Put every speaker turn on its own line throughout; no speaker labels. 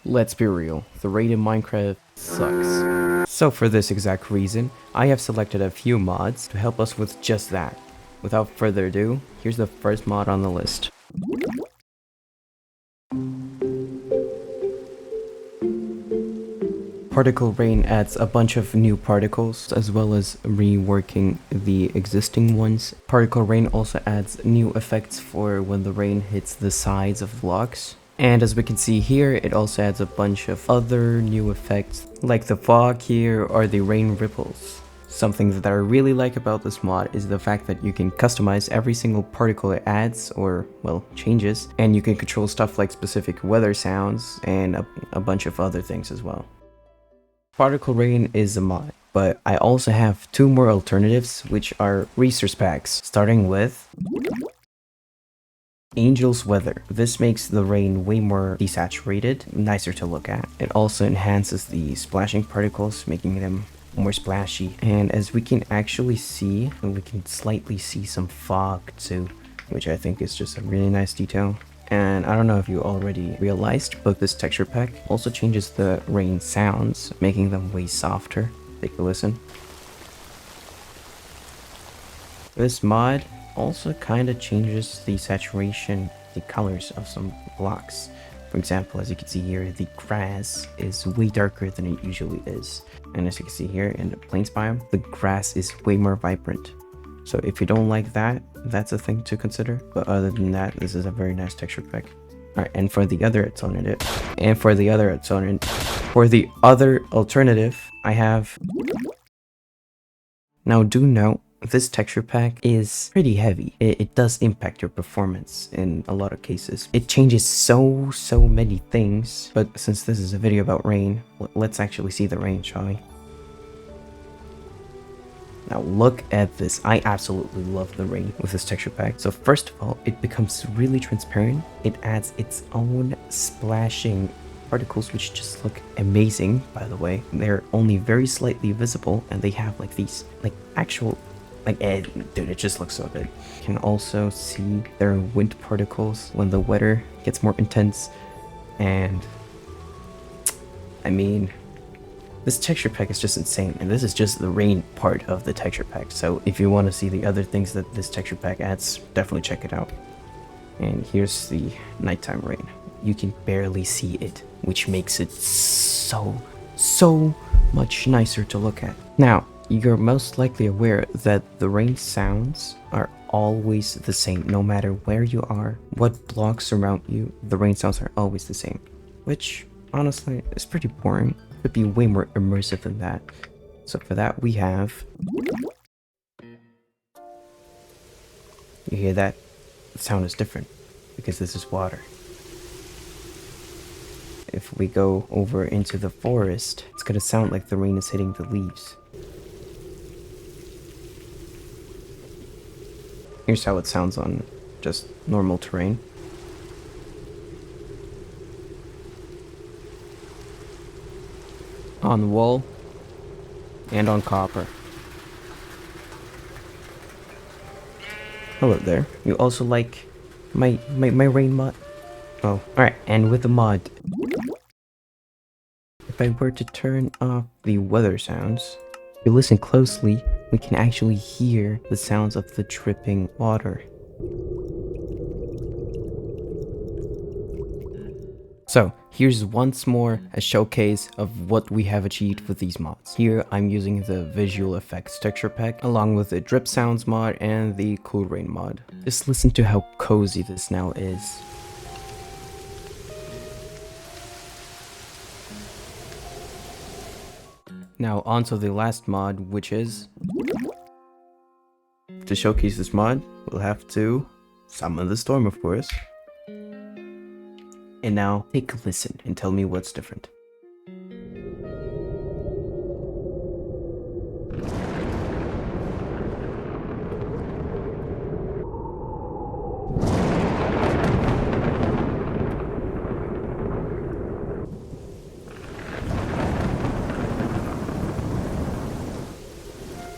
Let's be real, the rain in Minecraft sucks. So for this exact reason, I have selected a few mods to help us with just that. Without further ado, here's the first mod on the list. Particle Rain adds a bunch of new particles, as well as reworking the existing ones. Particle Rain also adds new effects for when the rain hits the sides of blocks. And as we can see here, it also adds a bunch of other new effects, like the fog here or the rain ripples. Something that I really like about this mod is the fact that you can customize every single particle it adds, or, well, changes, and you can control stuff like specific weather sounds and a bunch of other things as well. Particle Rain is a mod, but I also have two more alternatives, which are resource packs, starting with Angel's Weather. This makes the rain way more desaturated, nicer to look at. It also enhances the splashing particles, making them more splashy. And as we can actually see, we can slightly see some fog too, which I think is just a really nice detail. And I don't know if you already realized, but this texture pack also changes the rain sounds, making them way softer. Take a listen. This mod also kind of changes the saturation, the colors of some blocks. For example, as you can see here, the grass is way darker than it usually is. And as you can see here in the plains biome, the grass is way more vibrant. So if you don't like that, that's a thing to consider. But other than that, this is a very nice texture pack. Alright, and for the other alternative, I have... Now do note, this texture pack is pretty heavy. It does impact your performance in a lot of cases. It changes so many things, but since this is a video about rain, let's actually see the rain, shall we? Now look at this. I absolutely love the rain with this texture pack. So first of all, it becomes really transparent. It adds its own splashing particles, which just look amazing, by the way. They're only very slightly visible, and they have like these actual dude, it just looks so good. You can also see there are wind particles when the weather gets more intense. And I mean, this texture pack is just insane, and this is just the rain part of the texture pack. So if you want to see the other things that this texture pack adds, definitely check it out. And here's the nighttime rain. You can barely see it, which makes it so much nicer to look at. Now, you're most likely aware that the rain sounds are always the same. No matter where you are, what blocks surround you, the rain sounds are always the same. Which, honestly, is pretty boring. It could be way more immersive than that. So for that, we have... You hear that? The sound is different, because this is water. If we go over into the forest, it's gonna sound like the rain is hitting the leaves. Here's how it sounds on just normal terrain. On wool and on copper. Hello there. You also like my rain mod? Oh, alright, and with the mod, if I were to turn off the weather sounds, if you listen closely, we can actually hear the sounds of the dripping water. So, here's once more a showcase of what we have achieved with these mods. Here, I'm using the visual effects texture pack, along with the drip sounds mod and the cool rain mod. Just listen to how cozy this now is. Now onto the last mod, which is... To showcase this mod, we'll have to summon the storm, of course. And now, take a listen and tell me what's different.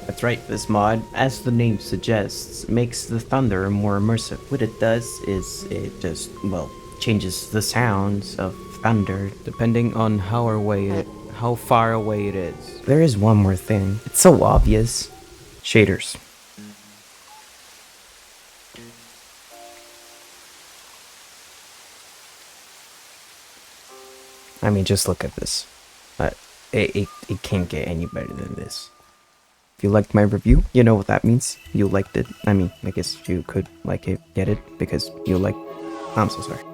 That's right, this mod, as the name suggests, makes the thunder more immersive. What it does is it just, well, changes the sounds of thunder, depending on how far away it is. There is one more thing. It's so obvious. Shaders. I mean, just look at this. It can't get any better than this. If you liked my review, you know what that means. You liked it. I mean, I guess you could like it, get it, because you like... I'm so sorry.